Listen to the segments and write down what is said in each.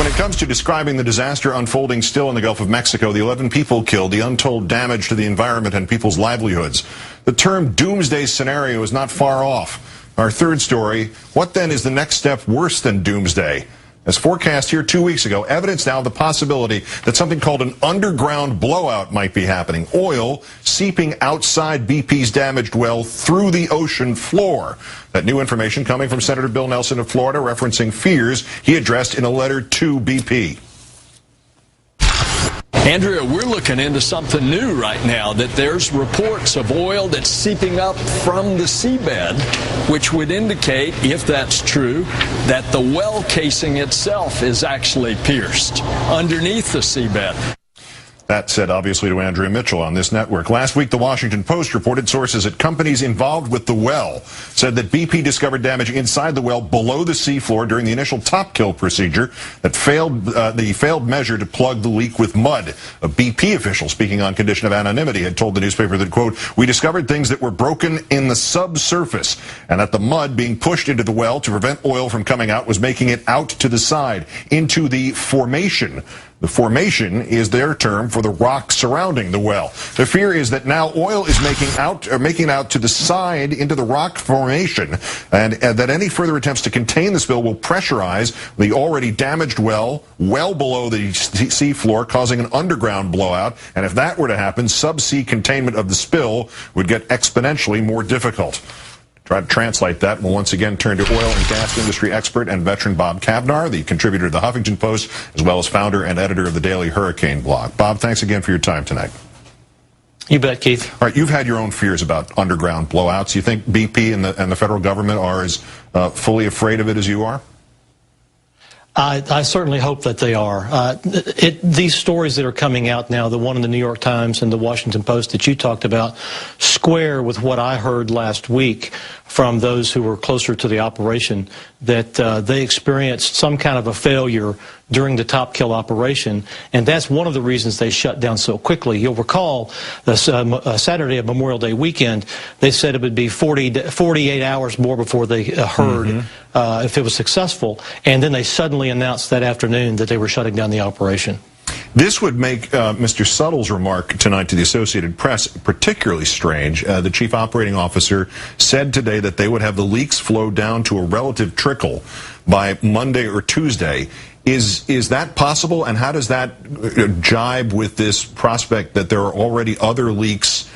When it comes to describing the disaster unfolding still in the Gulf of Mexico, the 11 people killed, the untold damage to the environment and people's livelihoods, the term doomsday scenario is not far off. Our third story, what then is the next step worse than doomsday? As forecast here 2 weeks ago, evidence now of the possibility that something called an underground blowout might be happening. Oil seeping outside BP's damaged well through the ocean floor. That new information coming from Senator Bill Nelson of Florida, referencing fears he addressed in a letter to BP. Andrea, we're looking into something new right now, that there's reports of oil that's seeping up from the seabed, which would indicate, if that's true, that the well casing itself is actually pierced underneath the seabed. That said, obviously, to Andrea Mitchell on this network. Last week, the Washington Post reported sources at companies involved with the well said that BP discovered damage inside the well below the seafloor during the initial top kill procedure that failed the failed measure to plug the leak with mud. A BP official, speaking on condition of anonymity, had told the newspaper that, quote, "We discovered things that were broken in the subsurface and that the mud being pushed into the well to prevent oil from coming out was making it out to the side, into the formation." The formation is their term for the rock surrounding the well. The fear is that now oil is making it out to the side into the rock formation, and that any further attempts to contain the spill will pressurize the already damaged well below the sea floor, causing an underground blowout. And if that were to happen, subsea containment of the spill would get exponentially more difficult. Try to translate that, we'll once again turn to oil and gas industry expert and veteran Bob Kavnar, the contributor to the Huffington Post, as well as founder and editor of the Daily Hurricane blog. Bob, thanks again for your time tonight. You bet, Keith. All right, you've had your own fears about underground blowouts. You think BP and the federal government are as fully afraid of it as you are? I certainly hope that they are. These stories that are coming out now, the one in the New York Times and the Washington Post that you talked about, square with what I heard last week from those who were closer to the operation, that they experienced some kind of a failure during the top kill operation, and that's one of the reasons they shut down so quickly. You'll recall the Saturday of Memorial Day weekend, they said it would be 48 hours more before they heard if it was successful, and then they suddenly announced that afternoon that they were shutting down the operation. This would make Mr. Suttle's remark tonight to the Associated Press particularly strange. The chief operating officer said today that they would have the leaks flow down to a relative trickle by Monday or Tuesday. Is that possible, and how does that jibe with this prospect that there are already other leaks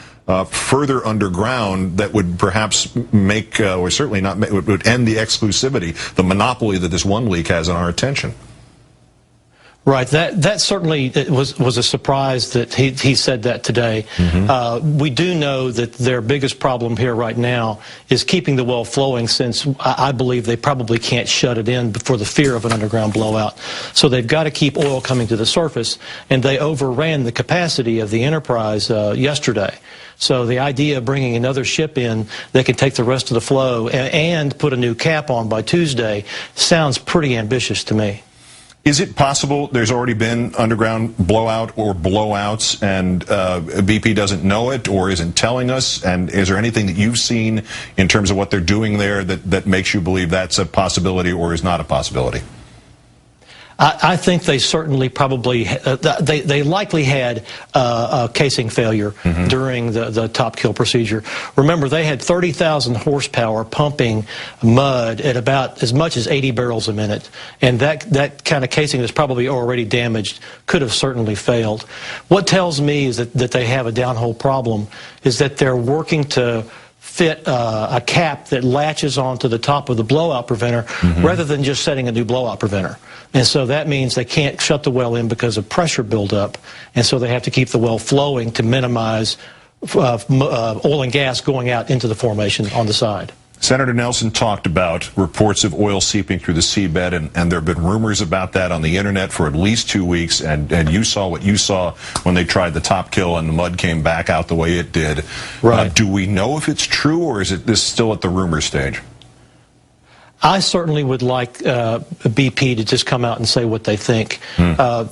further underground that would perhaps make, or certainly not, would end the exclusivity, the monopoly that this one leak has on our attention? Right. That certainly was a surprise that he said that today. We do know that their biggest problem here right now is keeping the well flowing, since I believe they probably can't shut it in for the fear of an underground blowout. So they've got to keep oil coming to the surface, and they overran the capacity of the Enterprise yesterday. So the idea of bringing another ship in that can take the rest of the flow and put a new cap on by Tuesday sounds pretty ambitious to me. Is it possible there's already been underground blowout or blowouts and BP doesn't know it or isn't telling us? And is there anything that you've seen in terms of what they're doing there that makes you believe that's a possibility or is not a possibility? I think they certainly probably, they likely had a casing failure during the top kill procedure. Remember, they had 30,000 horsepower pumping mud at about as much as 80 barrels a minute. And that kind of casing that's probably already damaged could have certainly failed. What tells me is that they have a downhole problem is that they're working to fit a cap that latches onto the top of the blowout preventer rather than just setting a new blowout preventer. And so that means they can't shut the well in because of pressure buildup, and so they have to keep the well flowing to minimize oil and gas going out into the formation on the side. Senator Nelson talked about reports of oil seeping through the seabed, and there have been rumors about that on the internet for at least 2 weeks, and you saw what you saw when they tried the top kill and the mud came back out the way it did. Right. Do we know if it's true, or is this still at the rumor stage? I certainly would like BP to just come out and say what they think.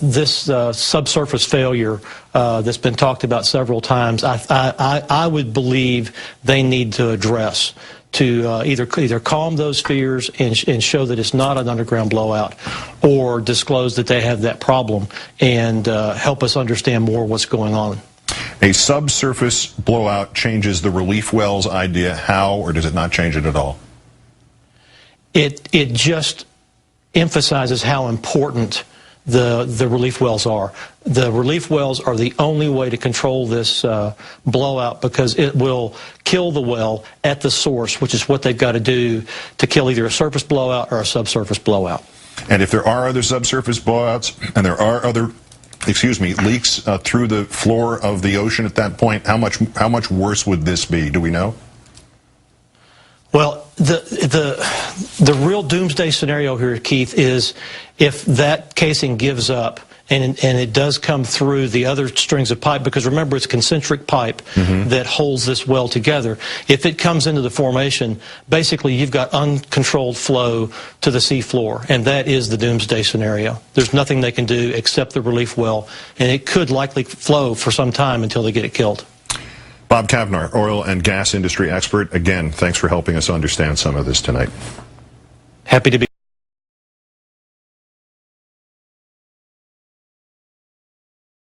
This subsurface failure that's been talked about several times, I would believe they need to address to either calm those fears and show that it's not an underground blowout, or disclose that they have that problem and help us understand more what's going on. A subsurface blowout changes the relief wells idea. How, or does it not change it at all? It just emphasizes how important the relief wells are. The relief wells are the only way to control this blowout, because it will kill the well at the source, which is what they've got to do to kill either a surface blowout or a subsurface blowout. And if there are other subsurface blowouts and there are other leaks through the floor of the ocean at that point, how much worse would this be? Do we know? Well, the real doomsday scenario here, Keith, is if that casing gives up and it does come through the other strings of pipe, because remember, it's concentric pipe that holds this well together. If it comes into the formation, basically you've got uncontrolled flow to the seafloor, and that is the doomsday scenario. There's nothing they can do except the relief well, and it could likely flow for some time until they get it killed. Bob Kavnar, oil and gas industry expert. Again, thanks for helping us understand some of this tonight. Happy to be.